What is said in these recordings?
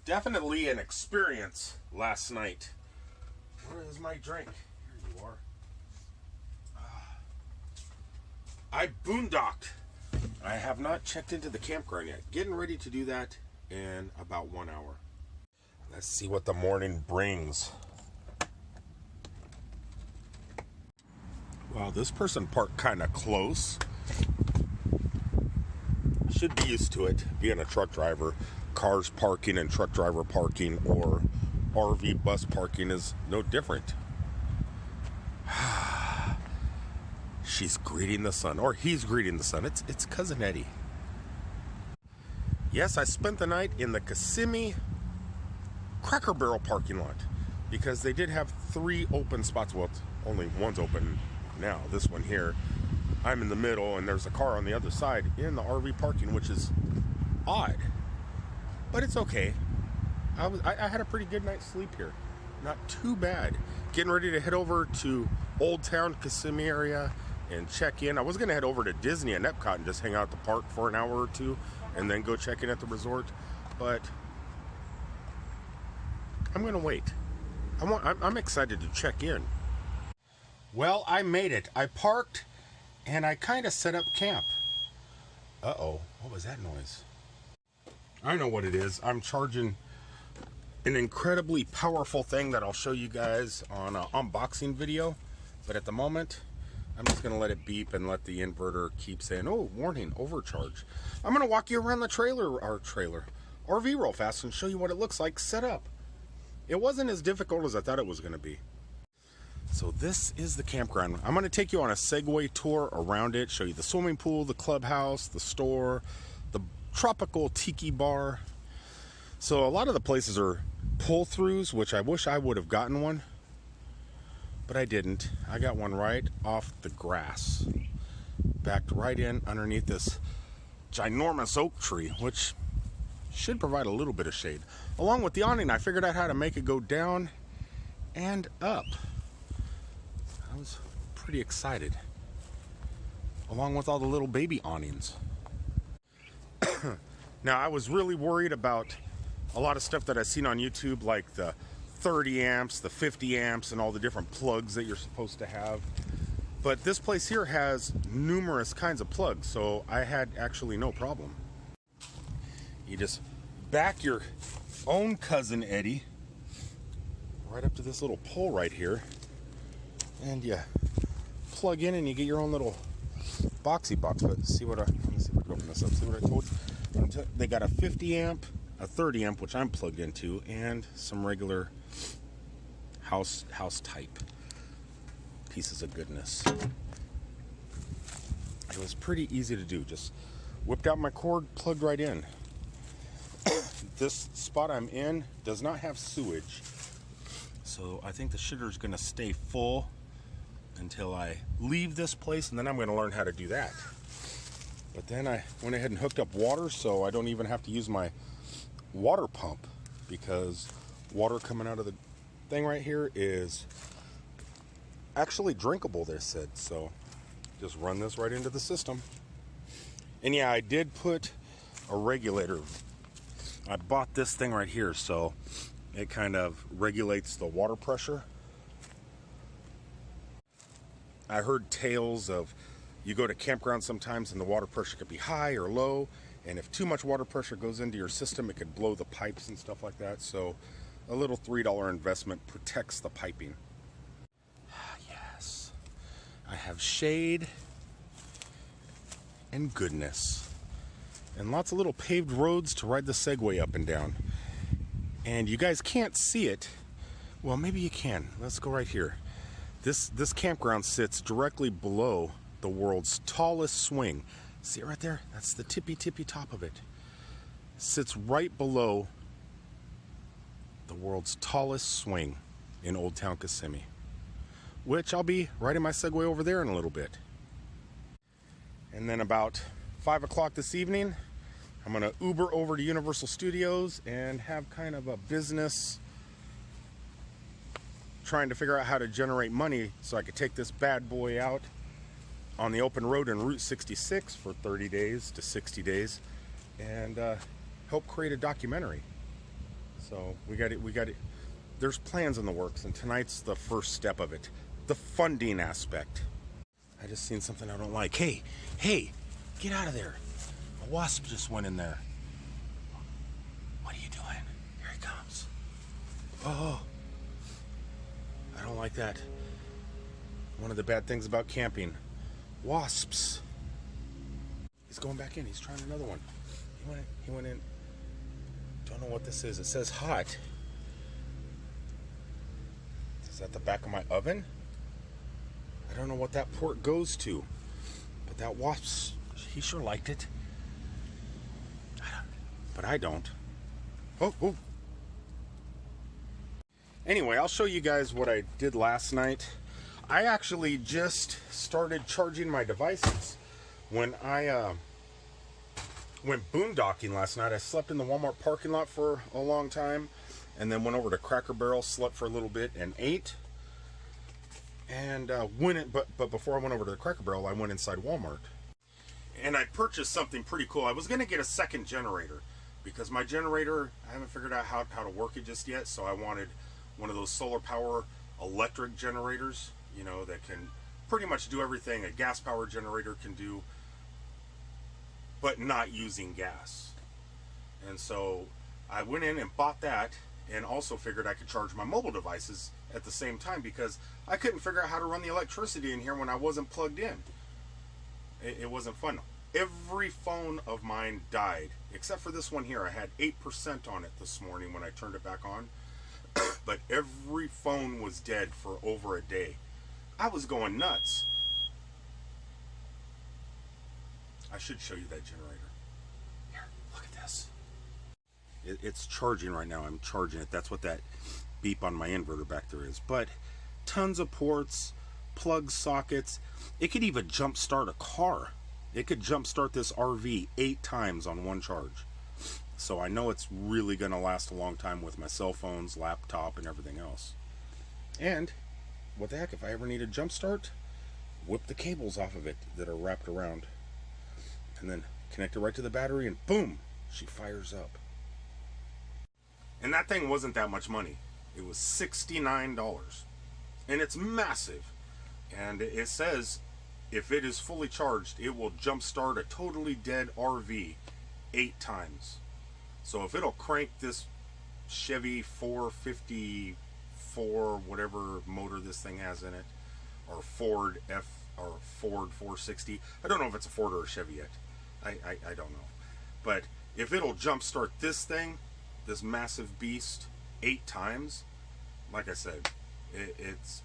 Definitely an experience last night. Where is my drink? Here you are. I boondocked. I have not checked into the campground yet. Getting ready to do that in about 1 hour. Let's see what the morning brings. Wow, this person parked kind of close. Should be used to it, being a truck driver. Cars parking and truck driver parking or RV bus parking is no different. She's greeting the sun, or he's greeting the sun. It's Cousin Eddie. Yes, I spent the night in the Kissimmee Cracker Barrel parking lot because they did have 3 open spots. Well, only one's open now, this one here. I'm in the middle and there's a car on the other side in the RV parking, which is odd. But it's okay. I had a pretty good night's sleep here. Not too bad. Getting ready to head over to Old Town Kissimmee area and check in. I was going to head over to Disney and Epcot and just hang out at the park for an hour or two and then go check in at the resort. But I'm going to wait. I'm excited to check in. Well, I made it. I parked and I kind of set up camp. Uh-oh. What was that noise? I know what it is. I'm charging an incredibly powerful thing that I'll show you guys on an unboxing video. But at the moment, I'm just going to let it beep and let the inverter keep saying, oh, warning, overcharge. I'm going to walk you around the RV real fast and show you what it looks like set up. It wasn't as difficult as I thought it was going to be. So this is the campground. I'm going to take you on a Segway tour around it, show you the swimming pool, the clubhouse, the store, the tropical tiki bar. So a lot of the places are pull-throughs, which I wish I would have gotten one, but I didn't. I got one right off the grass, backed right in underneath this ginormous oak tree, which should provide a little bit of shade. Along with the awning, I figured out how to make it go down and up. I was pretty excited, along with all the little baby awnings. Now, I was really worried about a lot of stuff that I've seen on YouTube, like the 30 amps, the 50 amps, and all the different plugs that you're supposed to have. But this place here has numerous kinds of plugs, so I had actually no problem. You just back your own Cousin Eddie right up to this little pole right here, and you plug in and you get your own little boxy box. But see what let me see if I can open this up. See what I told you? They got a 50 amp, a 30 amp, which I'm plugged into, and some regular house type pieces of goodness. It was pretty easy to do. Just whipped out my cord, plugged right in. This spot I'm in does not have sewage, so I think the shitter's gonna stay full until I leave this place, and then I'm gonna learn how to do that. But then I went ahead and hooked up water, so I don't even have to use my water pump, because water coming out of the thing right here is actually drinkable, they said. So just run this right into the system. And yeah, I did put a regulator. I bought this thing right here, so it kind of regulates the water pressure. I heard tales of you go to campgrounds sometimes and the water pressure could be high or low, and if too much water pressure goes into your system, it could blow the pipes and stuff like that. So a little $3 investment protects the piping. Yes, I have shade and goodness, and lots of little paved roads to ride the Segway up and down. And you guys can't see it. Well, maybe you can. Let's go right here. This campground sits directly below the world's tallest swing. See it right there? That's the tippy top of it. Sits right below the world's tallest swing in Old Town Kissimmee, which I'll be riding my Segway over there in a little bit. And then about 5 o'clock this evening, I'm gonna Uber over to Universal Studios and have kind of a business trying to figure out how to generate money so I could take this bad boy out on the open road in Route 66 for 30 days to 60 days and help create a documentary. So we got it. There's plans in the works, and tonight's the first step of it. The funding aspect. I just seen something I don't like. Hey, get out of there. A wasp just went in there. What are you doing? Here he comes. Oh, I don't like that. One of the bad things about camping. Wasps. He's going back in. He's trying another one. He went in. Don't know what this is. It says hot. Is that the back of my oven? I don't know what that port goes to. But that wasp, he sure liked it. But I don't. Oh. Anyway, I'll show you guys what I did last night. I actually just started charging my devices. When I went boondocking last night, I slept in the Walmart parking lot for a long time, and then went over to Cracker Barrel, slept for a little bit, and ate. And but before I went over to the Cracker Barrel, I went inside Walmart, and I purchased something pretty cool. I was going to get a second generator because my generator, I haven't figured out how to work it just yet. So I wanted one of those solar power electric generators, you know, that can pretty much do everything a gas power generator can do, but not using gas. And so I went in and bought that, and also figured I could charge my mobile devices at the same time, because I couldn't figure out how to run the electricity in here when I wasn't plugged in. It wasn't fun. Every phone of mine died, except for this one here. I had 8% on it this morning when I turned it back on. But every phone was dead for over a day. I was going nuts. I should show you that generator. Here, look at this. It's charging right now. I'm charging it. That's what that beep on my inverter back there is. But tons of ports, plug sockets. It could even jump start a car. It could jump start this RV 8 times on one charge. So I know it's really going to last a long time with my cell phones, laptop, and everything else. And what the heck, if I ever need a jump start, whip the cables off of it that are wrapped around, and then connect it right to the battery, and boom, she fires up. And that thing wasn't that much money. It was $69. And it's massive. And it says if it is fully charged, it will jumpstart a totally dead RV 8 times. So if it'll crank this Chevy 454, whatever motor this thing has in it, or Ford 460, I don't know if it's a Ford or a Chevy yet. I don't know. But if it'll jumpstart this thing, this massive beast, 8 times, like I said, it's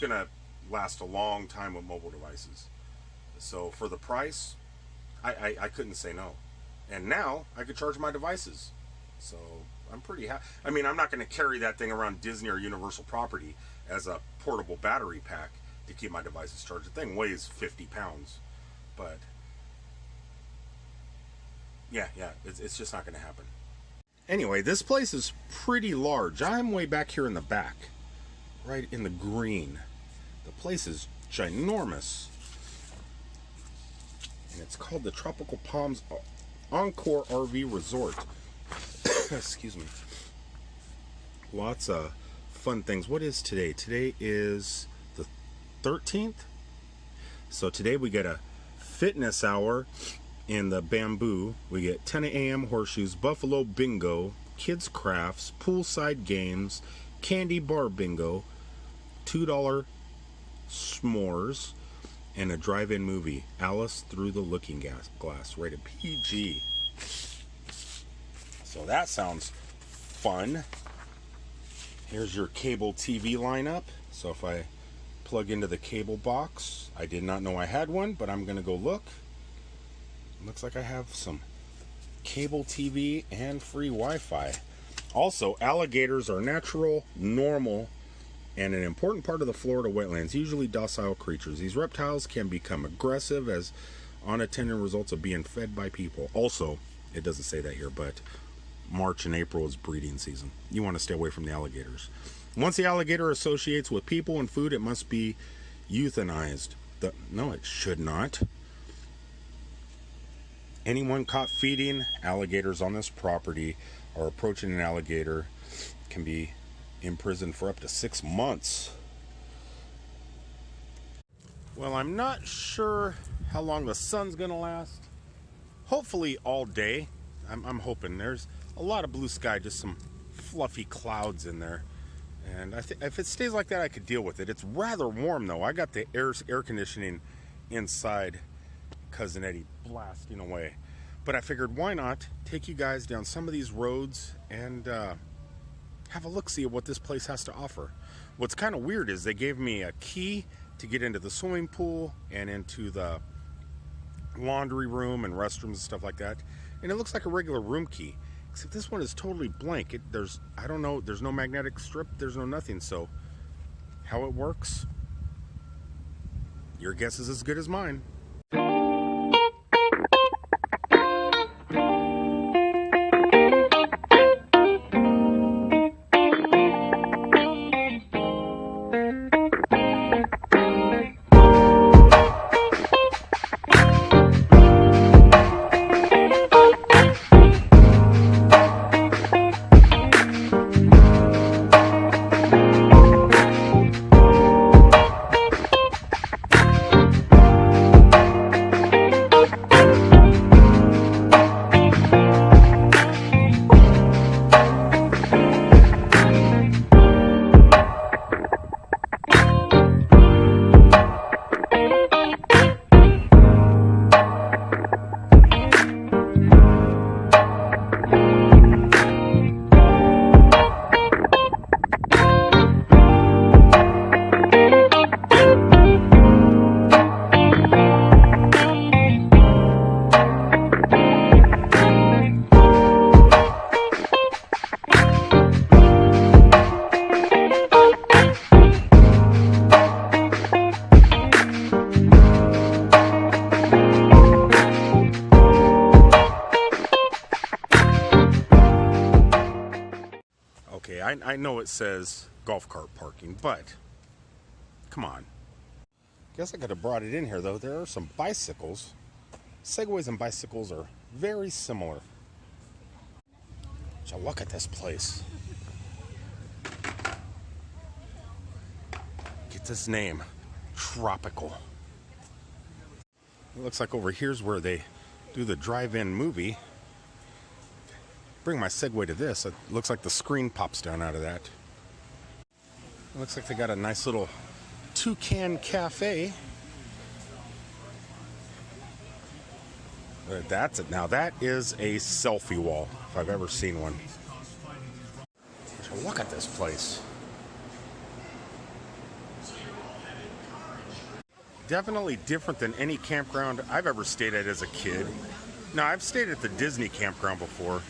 gonna last a long time with mobile devices. So for the price, I couldn't say no. And now I could charge my devices. So I'm pretty happy. I mean, I'm not going to carry that thing around Disney or Universal property as a portable battery pack to keep my devices charged. The thing weighs 50 pounds. But yeah, it's just not going to happen. Anyway, this place is pretty large. I'm way back here in the back, right in the green. The place is ginormous. And it's called the Tropical Palms Encore RV Resort. Excuse me. Lots of fun things. What is today? Today is the 13th. So today we get a fitness hour in the Bamboo. We get 10 a.m. horseshoes, buffalo bingo, kids crafts, poolside games, candy bar bingo, $2 s'mores, and a drive-in movie, Alice Through the Looking Glass, rated PG. So that sounds fun. Here's your cable TV lineup. So if I plug into the cable box, I did not know I had one, but I'm going to go look. Looks like I have some cable TV and free Wi-Fi. Also, alligators are natural, normal, and an important part of the Florida wetlands, usually docile creatures. These reptiles can become aggressive as unattended results of being fed by people. Also, it doesn't say that here, but March and April is breeding season. You want to stay away from the alligators. Once the alligator associates with people and food, it must be euthanized. No, it should not. Anyone caught feeding alligators on this property or approaching an alligator can be imprisoned for up to 6 months. Well, I'm not sure how long the sun's gonna last. Hopefully all day. I'm hoping. There's a lot of blue sky, just some fluffy clouds in there. And if it stays like that, I could deal with it. It's rather warm though. I got the air conditioning inside, Cousin Eddie blasting away. But I figured, why not take you guys down some of these roads and have a look-see at what this place has to offer. What's kind of weird is they gave me a key to get into the swimming pool and into the laundry room and restrooms and stuff like that. And it looks like a regular room key, except this one is totally blank. There's no magnetic strip, there's no nothing. So how it works, your guess is as good as mine. I know it says golf cart parking, but come on. Guess I could have brought it in here, though. There are some bicycles. Segways and bicycles are very similar. So look at this place. Get this name, Tropical. It looks like over here's where they do the drive-in movie. Bring my Segway to this. It looks like the screen pops down out of that. It looks like they got a nice little toucan cafe. That's it. Now that is a selfie wall, if I've ever seen one. So look at this place. Definitely different than any campground I've ever stayed at as a kid. Now, I've stayed at the Disney campground before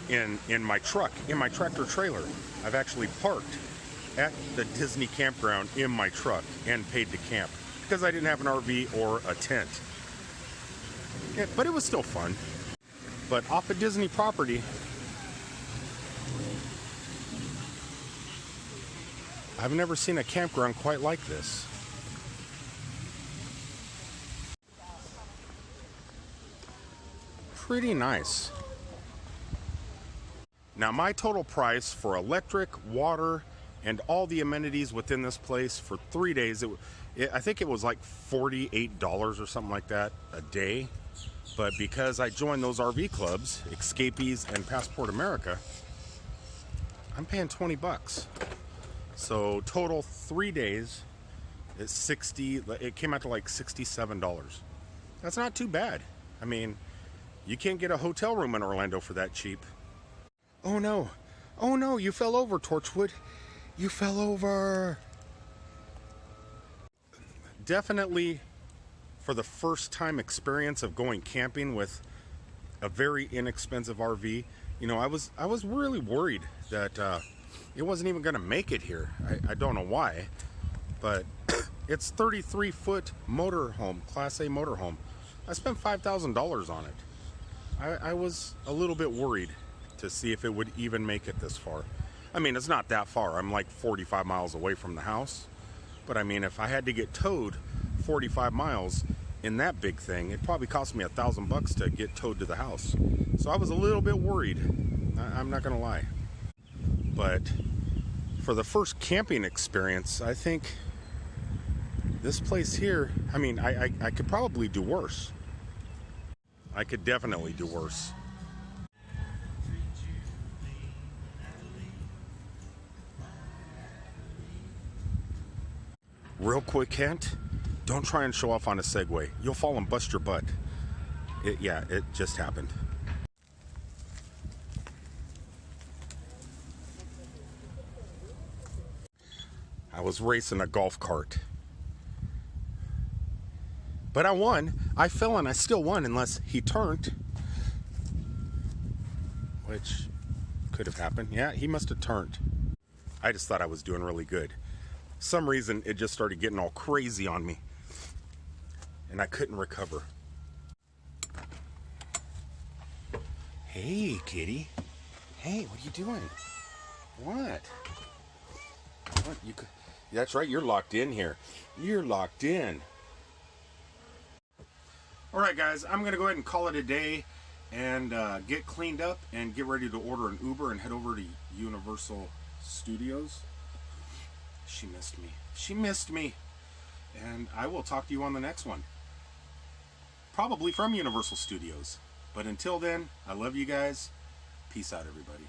in my truck, in my tractor trailer. I've actually parked at the Disney campground in my truck and paid to camp because I didn't have an RV or a tent. Yeah, but it was still fun. But off of Disney property, I've never seen a campground quite like this. Pretty nice. Now, my total price for electric, water, and all the amenities within this place for 3 days, I think it was like $48 or something like that a day. But because I joined those RV clubs, Escapees and Passport America, I'm paying $20. So total 3 days is it came out to like $67. That's not too bad. I mean, you can't get a hotel room in Orlando for that cheap. Oh no, you fell over, Torchwood. You fell over. Definitely for the first time experience of going camping with a very inexpensive RV, you know, I was really worried that it wasn't even going to make it here. I don't know why, but it's 33-foot motorhome, Class A motorhome. I spent $5,000 on it. I was a little bit worried to see if it would even make it this far. I mean, it's not that far. I'm like 45 miles away from the house. But I mean, if I had to get towed 45 miles in that big thing, it probably cost me $1,000 to get towed to the house. So I was a little bit worried. I'm not gonna lie. But for the first camping experience, I think this place here, I mean, I could probably do worse. I could definitely do worse. Real quick hint, don't try and show off on a Segway. You'll fall and bust your butt. Yeah, it just happened. I was racing a golf cart. But I won. I fell and I still won unless he turned. Which could have happened. Yeah, he must have turned. I just thought I was doing really good. Some reason it just started getting all crazy on me. And I couldn't recover. Hey, kitty. Hey, what are you doing? What? What? That's right, you're locked in here. You're locked in. Alright guys, I'm going to go ahead and call it a day and get cleaned up and get ready to order an Uber and head over to Universal Studios. She missed me. She missed me. And I will talk to you on the next one. Probably from Universal Studios. But until then, I love you guys. Peace out, everybody.